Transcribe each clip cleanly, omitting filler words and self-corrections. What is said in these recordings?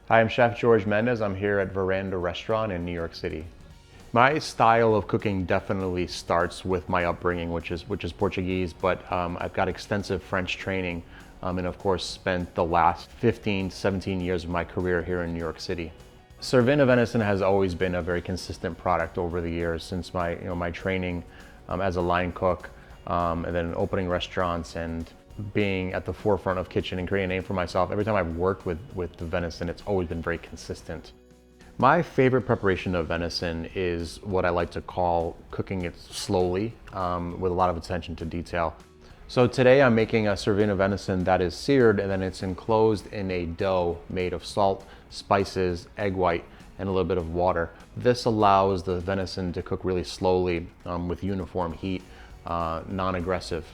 Hi, I'm Chef George Mendes. I'm here at Veranda restaurant in New York City. My style of cooking definitely starts with my upbringing, which is Portuguese, but I've got extensive French training, and of course spent the last 15 to 17 years of my career here in New York City. Cervena venison has always been a very consistent product over the years since my training as a line cook, and then opening restaurants and being at the forefront of kitchen and creating a name for myself. Every time I've worked with the venison, it's always been very consistent. My favorite preparation of venison is what I like to call cooking it slowly, with a lot of attention to detail. So today I'm making a Cervena venison that is seared and then it's enclosed in a dough made of salt, spices, egg white, and a little bit of water. This allows the venison to cook really slowly with uniform heat, non-aggressive.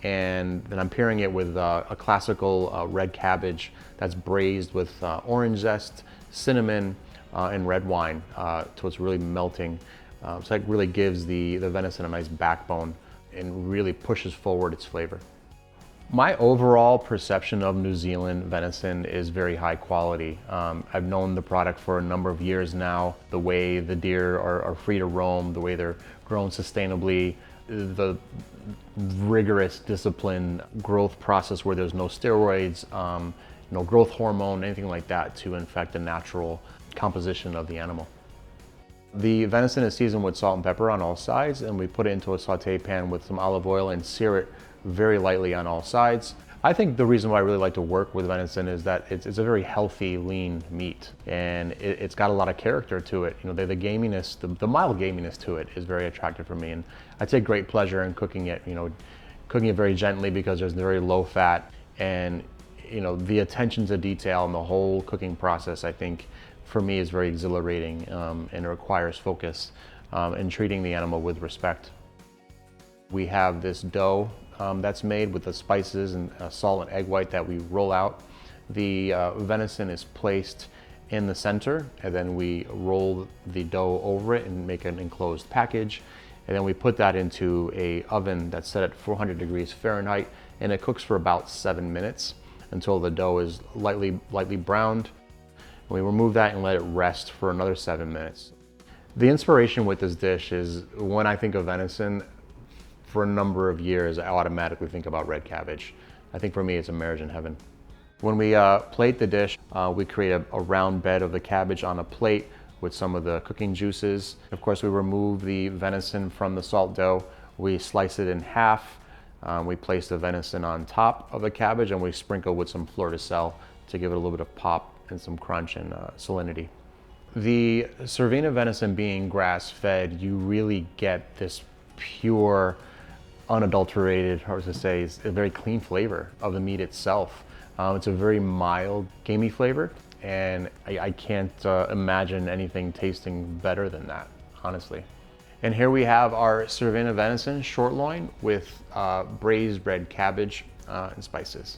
And then I'm pairing it with a classical red cabbage that's braised with orange zest, cinnamon, and red wine, so it's really melting. So that really gives the venison a nice backbone and really pushes forward its flavor. My overall perception of New Zealand venison is very high quality. I've known the product for a number of years now. The way the deer are free to roam, the way they're grown sustainably, the rigorous discipline growth process where there's no steroids, no growth hormone, anything like that to infect the natural composition of the animal. The venison is seasoned with salt and pepper on all sides, and we put it into a saute pan with some olive oil and sear it very lightly on all sides. I think the reason why I really like to work with venison is that it's a very healthy, lean meat, and it's got a lot of character to it. You know, the gaminess, the mild gaminess to it is very attractive for me, and I take great pleasure in cooking it. You know, cooking it very gently because there's very low fat, and you know, the attention to detail and the whole cooking process, I think, for me is very exhilarating, and it requires focus and treating the animal with respect. We have this dough that's made with the spices and salt and egg white that we roll out. The venison is placed in the center, and then we roll the dough over it and make an enclosed package. And then we put that into a oven that's set at 400 degrees Fahrenheit, and it cooks for about 7 minutes until the dough is lightly browned. We remove that and let it rest for another 7 minutes. The inspiration with this dish is when I think of venison, for a number of years, I automatically think about red cabbage. I think for me, it's a marriage in heaven. When we plate the dish, we create a round bed of the cabbage on a plate with some of the cooking juices. Of course, we remove the venison from the salt dough. We slice it in half. We place the venison on top of the cabbage, and we sprinkle with some fleur de sel to give it a little bit of pop and some crunch and salinity. The Cervena venison being grass-fed, you really get this pure, unadulterated, hard to say, is a very clean flavor of the meat itself. It's a very mild, gamey flavor, and I can't imagine anything tasting better than that, honestly. And here we have our Cervena venison short loin with braised red cabbage and spices.